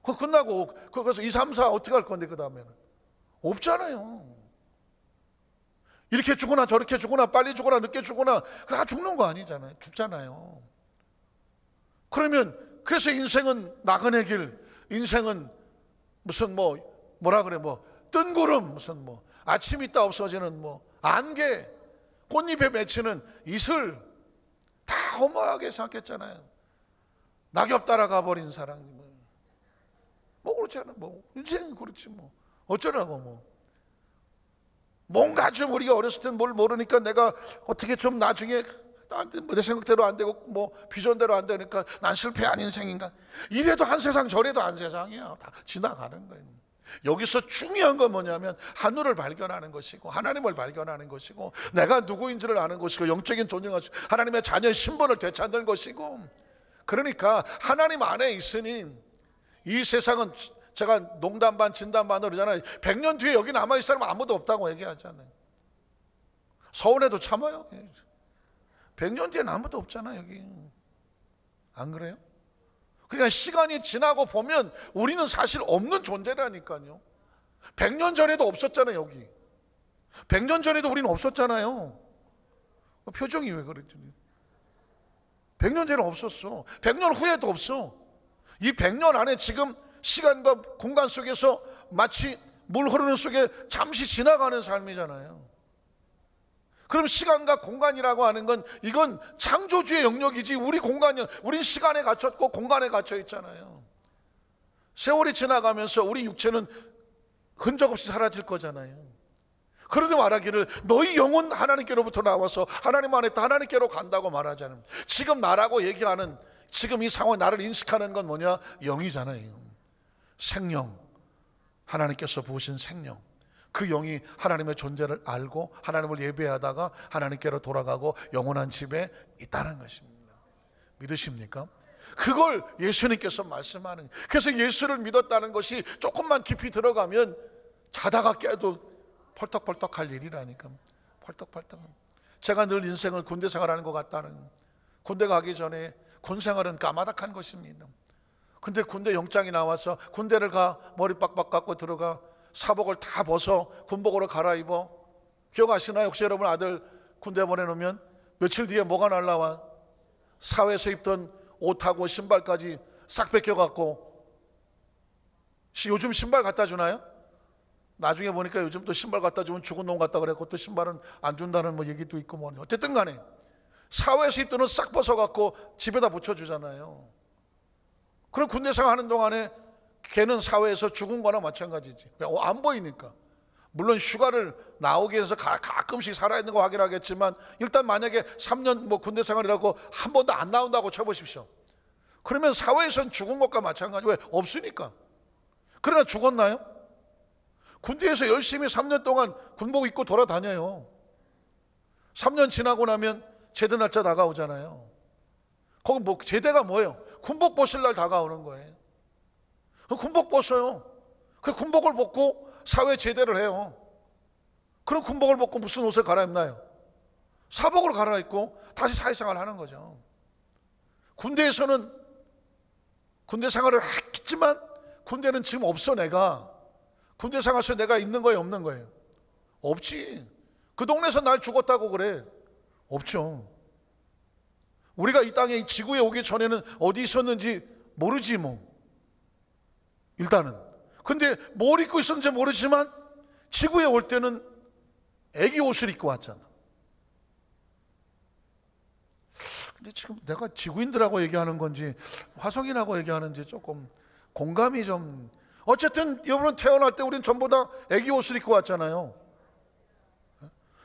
그거 끝나고 그래서 2, 3, 4 어떻게 할 건데 그 다음에는 없잖아요. 이렇게 죽거나 저렇게 죽거나 빨리 죽거나 늦게 죽거나 다 죽는 거 아니잖아요. 죽잖아요. 그러면 그래서 인생은 나그네 길, 인생은 무슨 뭐라 그래, 뜬구름, 무슨 아침 있다 없어지는 안개, 꽃잎에 맺히는 이슬, 다 허무하게 생각했잖아요. 낙엽 따라가 버린 사랑, 그렇잖아. 인생이 그렇지 어쩌라고. 뭔가 좀 우리가 어렸을 땐 뭘 모르니까 내가 어떻게 좀 나중에 내 생각대로 안 되고 비전대로 안 되니까 난 실패한 인생인가. 이래도 한 세상 저래도 한 세상이야. 다 지나가는 거예요. 여기서 중요한 건 뭐냐면 하늘을 발견하는 것이고 하나님을 발견하는 것이고 내가 누구인지를 아는 것이고 영적인 존재가 하나님의 자녀의 신분을 되찾는 것이고, 그러니까 하나님 안에 있으니 이 세상은, 제가 농담 반 진담 반으로 그러잖아요. 100년 뒤에 여기 남아있을 사람 아무도 없다고 얘기하잖아요. 서울에도 참아요. 100년 뒤에는 아무도 없잖아요 여기. 안 그래요? 그러니까 시간이 지나고 보면 우리는 사실 없는 존재라니까요. 100년 전에도 없었잖아요 여기. 100년 전에도 우리는 없었잖아요. 표정이 왜 그랬지? 100년 전에 없었어. 100년 후에도 없어. 이 100년 안에 지금 시간과 공간 속에서 마치 물 흐르는 속에 잠시 지나가는 삶이잖아요. 그럼 시간과 공간이라고 하는 건 이건 창조주의 영역이지 우린 시간에 갇혔고 공간에 갇혀 있잖아요. 세월이 지나가면서 우리 육체는 흔적 없이 사라질 거잖아요. 그런데 말하기를 너희 영혼 하나님께로부터 나와서 하나님 안에 있다 하나님께로 간다고 말하잖아요. 지금 나라고 얘기하는 지금 이 상황, 나를 인식하는 건 뭐냐? 영이잖아요. 생명, 하나님께서 부으신 생명, 그 영이 하나님의 존재를 알고 하나님을 예배하다가 하나님께로 돌아가고 영원한 집에 있다는 것입니다. 믿으십니까? 그걸 예수님께서 말씀하는, 그래서 예수를 믿었다는 것이 조금만 깊이 들어가면 자다가 깨도 펄떡펄떡 할 일이라니까. 펄떡펄떡. 제가 늘 인생을 군대 생활하는 것 같다는, 군대 가기 전에 군 생활은 까마득한 것입니다. 근데 군대 영장이 나와서 군대를 가, 머리 빡빡 깎고 들어가, 사복을 다 벗어 군복으로 갈아입어. 기억하시나요? 혹시 여러분 아들 군대 보내놓으면 며칠 뒤에 뭐가 날라와? 사회에서 입던 옷하고 신발까지 싹 뺏겨갖고. 요즘 신발 갖다 주나요? 나중에 보니까 요즘 또 신발 갖다 주면 죽은 놈 같다 그랬고 또 신발은 안 준다는 얘기도 있고 어쨌든 간에 사회에서 입던 옷 싹 벗어갖고 집에다 붙여주잖아요. 그럼 군대 생활하는 동안에 걔는 사회에서 죽은 거나 마찬가지지. 안 보이니까. 물론 휴가를 나오기 위해서 가끔씩 살아있는 거 확인하겠지만 일단 만약에 3년 군대 생활이라고 한 번도 안 나온다고 쳐보십시오. 그러면 사회에서는 죽은 것과 마찬가지. 왜? 없으니까. 그러나 죽었나요? 군대에서 열심히 3년 동안 군복 입고 돌아다녀요. 3년 지나고 나면 제대 날짜 다가오잖아요. 거기 제대가 뭐예요? 군복 벗을 날 다가오는 거예요. 군복 벗어요. 그 군복을 벗고 사회 제대를 해요. 그럼 군복을 벗고 무슨 옷을 갈아입나요? 사복을 갈아입고 다시 사회생활을 하는 거죠. 군대에서는 군대 생활을 했지만 군대는 지금 없어. 내가 군대 생활에서 내가 있는 거예요, 없는 거예요? 없지. 그 동네에서 날 죽었다고 그래? 없죠. 우리가 이 땅에 이 지구에 오기 전에는 어디 있었는지 모르지 일단은. 근데 뭘 입고 있었는지 모르지만 지구에 올 때는 애기 옷을 입고 왔잖아. 근데 지금 내가 지구인들하고 얘기하는 건지 화성인하고 얘기하는지 조금 공감이 좀. 어쨌든 여러분 태어날 때 우리는 전부 다 애기 옷을 입고 왔잖아요.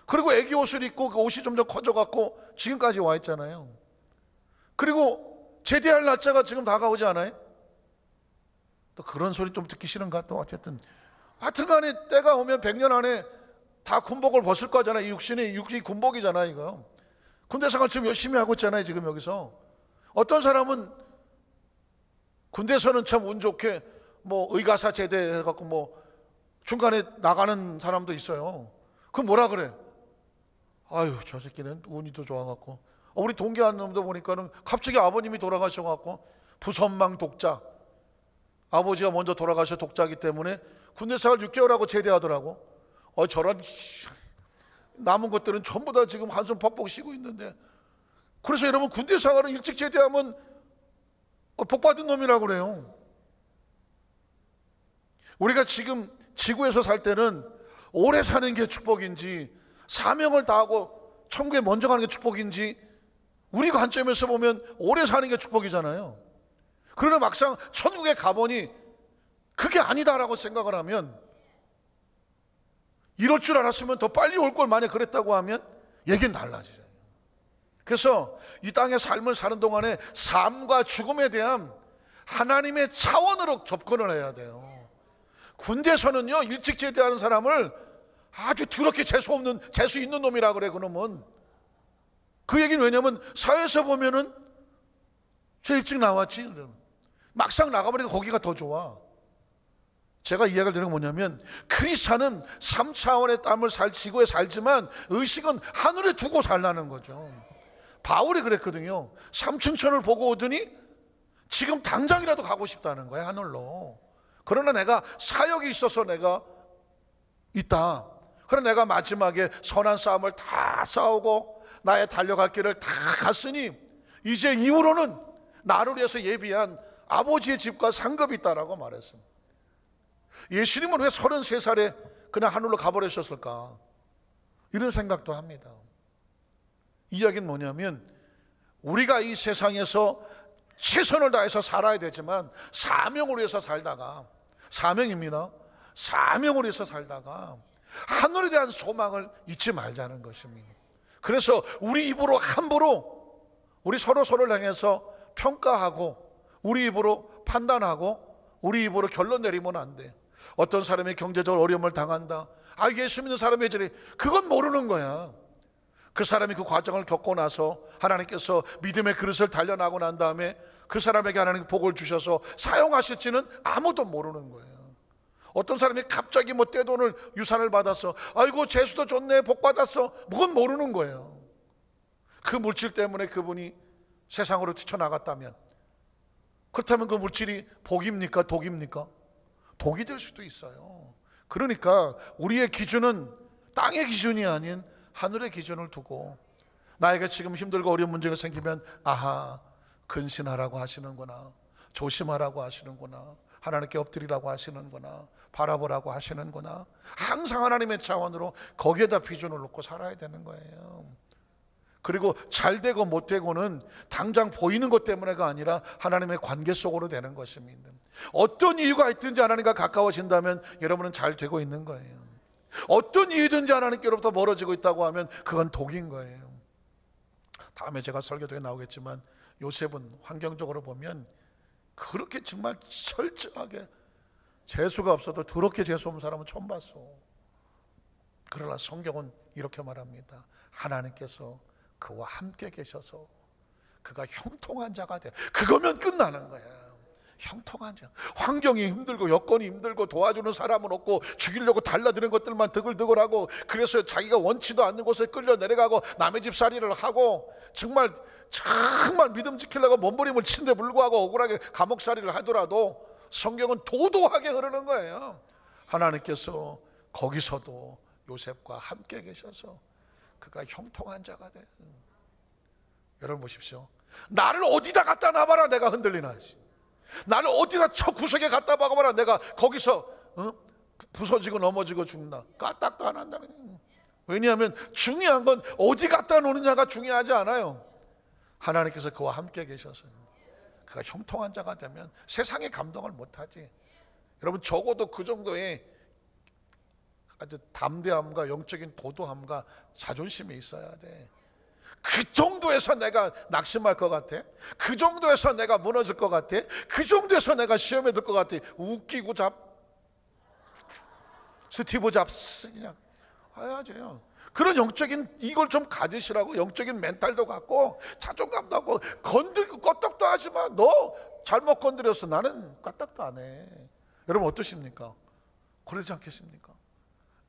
그리고 애기 옷을 입고 그 옷이 점점 커져갖고 지금까지 와 있잖아요. 그리고 제대할 날짜가 지금 다가오지 않아요? 또 그런 소리 좀 듣기 싫은가? 또 어쨌든 하여튼간에 때가 오면 100년 안에 다 군복을 벗을 거잖아요. 육신이 군복이잖아 이거. 군대 생활 지금 열심히 하고 있잖아요 지금 여기서. 어떤 사람은 군대에서는 참 운 좋게 의가사 제대해갖고 중간에 나가는 사람도 있어요. 그럼 뭐라 그래? 아유 저 새끼는 운이 더 좋아갖고. 우리 동기 한 놈도 보니까는 갑자기 아버님이 돌아가셔갖고 부선망 독자. 아버지가 먼저 돌아가셔 독자기 때문에 군대 생활 6개월하고 제대하더라고. 저런 남은 것들은 전부 다 지금 한숨 퍽퍽 쉬고 있는데. 그래서 여러분 군대 생활은 일찍 제대하면 복받은 놈이라고 그래요. 우리가 지금 지구에서 살 때는 오래 사는 게 축복인지 사명을 다하고 천국에 먼저 가는 게 축복인지 우리 관점에서 보면 오래 사는 게 축복이잖아요. 그러나 막상 천국에 가보니 그게 아니다라고 생각을 하면, 이럴 줄 알았으면 더 빨리 올 걸 만약 그랬다고 하면 얘기는 달라지죠. 그래서 이 땅의 삶을 사는 동안에 삶과 죽음에 대한 하나님의 차원으로 접근을 해야 돼요. 군대에서는요, 일찍 제대하는 사람을 아주 더럽게 재수 있는 놈이라 그래. 그놈은 그 얘기는 왜냐면 사회에서 보면은 제일 일찍 나왔지. 막상 나가보니까 거기가 더 좋아. 제가 이야기를 드리는 건 뭐냐면, 크리스찬은 3차원의 땀을 지구에 살지만 의식은 하늘에 두고 살라는 거죠. 바울이 그랬거든요. 삼층천을 보고 오더니 지금 당장이라도 가고 싶다는 거야, 하늘로. 그러나 내가 사역이 있어서 내가 있다. 그러나 내가 마지막에 선한 싸움을 다 싸우고 나의 달려갈 길을 다 갔으니 이제 이후로는 나를 위해서 예비한 아버지의 집과 상급이 있다라고 말했습니다. 예수님은 왜 33살에 그냥 하늘로 가버리셨을까? 이런 생각도 합니다. 이야기는 뭐냐면, 우리가 이 세상에서 최선을 다해서 살아야 되지만 사명을 위해서 살다가, 사명입니다. 사명을 위해서 살다가 하늘에 대한 소망을 잊지 말자는 것입니다. 그래서 우리 입으로 함부로 우리 서로를 향해서 평가하고 우리 입으로 판단하고 우리 입으로 결론 내리면 안 돼. 어떤 사람이 경제적으로 어려움을 당한다. 아, 예수 믿는 사람이 저래. 그건 모르는 거야. 그 사람이 그 과정을 겪고 나서 하나님께서 믿음의 그릇을 단련하고 난 다음에 그 사람에게 하나님 복을 주셔서 사용하실지는 아무도 모르는 거예요. 어떤 사람이 갑자기 뭐 떼돈을 유산을 받아서 아이고 재수도 좋네 복 받았어, 그건 모르는 거예요. 그 물질 때문에 그분이 세상으로 뛰쳐나갔다면, 그렇다면 그 물질이 복입니까 독입니까? 독이 될 수도 있어요. 그러니까 우리의 기준은 땅의 기준이 아닌 하늘의 기준을 두고, 나에게 지금 힘들고 어려운 문제가 생기면 아하, 근신하라고 하시는구나, 조심하라고 하시는구나, 하나님께 엎드리라고 하시는구나, 바라보라고 하시는구나, 항상 하나님의 차원으로 거기에다 비준을 놓고 살아야 되는 거예요. 그리고 잘 되고 못 되고는 당장 보이는 것 때문에가 아니라 하나님의 관계 속으로 되는 것입니다. 어떤 이유가 있든지 하나님과 가까워진다면 여러분은 잘 되고 있는 거예요. 어떤 이유든지 하나님께로부터 멀어지고 있다고 하면 그건 독인 거예요. 다음에 제가 설교도에 나오겠지만 요셉은 환경적으로 보면 그렇게 정말 철저하게 재수가 없어도 더럽게 재수 없는 사람은 처음 봤어. 그러나 성경은 이렇게 말합니다. 하나님께서 그와 함께 계셔서 그가 형통한 자가 돼. 그거면 끝나는 거야. 형통한 자. 환경이 힘들고 여건이 힘들고 도와주는 사람은 없고 죽이려고 달라드는 것들만 드글드글하고, 그래서 자기가 원치도 않는 곳에 끌려 내려가고 남의 집 살이를 하고 정말 믿음 지키려고 몸부림을 친데 불구하고 억울하게 감옥살이를 하더라도 성경은 도도하게 흐르는 거예요. 하나님께서 거기서도 요셉과 함께 계셔서 그가 형통한 자가 돼. 여러분 보십시오. 나를 어디다 갖다 놔봐라 내가 흔들리나. 나를 어디다 저 구석에 갖다 박아봐라 내가 거기서 부서지고 넘어지고 죽나. 까딱도 안 한다는 거예요. 왜냐하면 중요한 건 어디 갖다 놓느냐가 중요하지 않아요. 하나님께서 그와 함께 계셔서 그가 형통한 자가 되면 세상에 감동을 못하지. 여러분 적어도 그 정도의 아주 담대함과 영적인 도도함과 자존심이 있어야 돼. 그 정도에서 내가 낙심할 것 같아? 그 정도에서 내가 무너질 것 같아? 그 정도에서 내가 시험에 들 것 같아? 웃기고 스티브 잡스 그냥 해야죠. 그런 영적인 이걸 좀 가지시라고. 영적인 멘탈도 갖고 자존감도 갖고 건들고 껐떡도 하지마. 너 잘못 건드렸어. 나는 까딱도 안 해. 여러분 어떠십니까? 그러지 않겠습니까?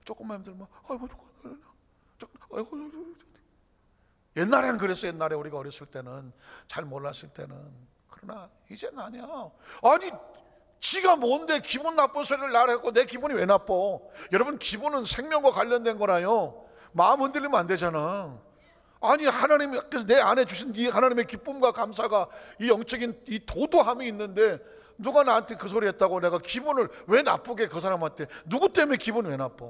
조금만 힘들면 아이고 옛날에는 그랬어요. 옛날에 우리가 어렸을 때는 잘 몰랐을 때는. 그러나 이제는 아니야. 아니 지가 뭔데 기분 나쁜 소리를 나를 했고 내 기분이 왜 나빠? 여러분 기분은 생명과 관련된 거라요. 마음 흔들리면 안 되잖아. 아니 하나님께서 내 안에 주신 이 하나님의 기쁨과 감사가 이 영적인 이 도도함이 있는데 누가 나한테 그 소리 했다고 내가 기분을 왜 나쁘게 그 사람한테 누구 때문에 기분 왜 나빠?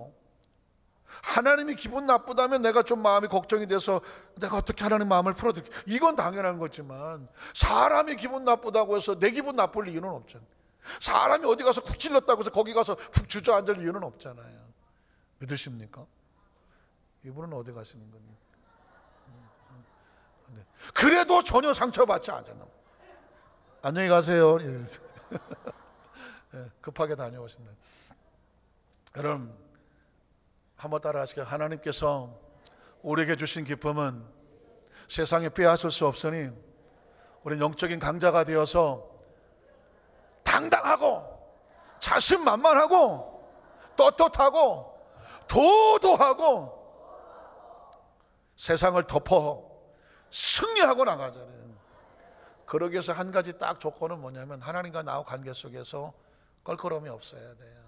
하나님이 기분 나쁘다면 내가 좀 마음이 걱정이 돼서 내가 어떻게 하나님 마음을 풀어드릴게, 이건 당연한 거지만 사람이 기분 나쁘다고 해서 내 기분 나쁠 이유는 없잖아. 사람이 어디 가서 쿡 찔렀다고 해서 거기 가서 푹 주저앉을 이유는 없잖아요. 믿으십니까? 이분은 어디 가시는 거니? 그래도 전혀 상처받지 않잖아. 안녕히 가세요. 급하게 다녀오신다. 여러분 한번 따라 하시죠. 하나님께서 우리에게 주신 기쁨은 세상에 빼앗을 수 없으니 우리는 영적인 강자가 되어서 당당하고 자신만만하고 떳떳하고 도도하고 세상을 덮어 승리하고 나가잖아요. 그러기 위해서 한 가지 딱 조건은 뭐냐면 하나님과 나와 관계 속에서 껄끄러움이 없어야 돼요.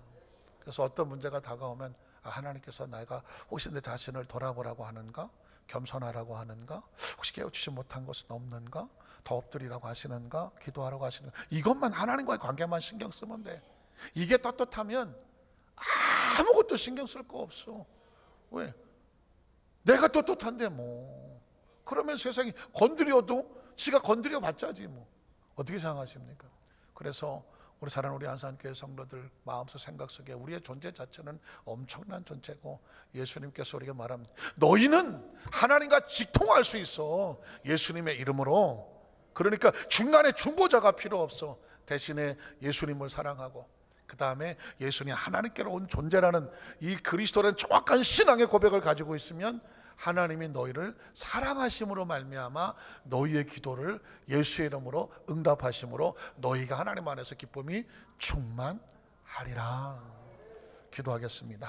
그래서 어떤 문제가 다가오면 하나님께서 내가 혹시 내 자신을 돌아보라고 하는가? 겸손하라고 하는가? 혹시 깨우치지 못한 것은 없는가? 더 엎드리라고 하시는가? 기도하라고 하시는가? 이것만 하나님과의 관계만 신경 쓰면 돼. 이게 떳떳하면 아무것도 신경 쓸 거 없어. 왜? 내가 떳떳한데 뭐. 그러면 세상이 건드려도 지가 건드려 봤자지 뭐. 어떻게 생각하십니까? 그래서 우리 사랑하는 우리 안산교회 성도들 마음속 생각 속에 우리의 존재 자체는 엄청난 존재고 예수님께서 우리에게 말합니다. 너희는 하나님과 직통할 수 있어. 예수님의 이름으로. 그러니까 중간에 중보자가 필요 없어. 대신에 예수님을 사랑하고 그 다음에 예수님 하나님께로 온 존재라는 이 그리스도라는 정확한 신앙의 고백을 가지고 있으면 하나님이 너희를 사랑하심으로 말미암아 너희의 기도를 예수의 이름으로 응답하심으로 너희가 하나님 안에서 기쁨이 충만하리라. 기도하겠습니다.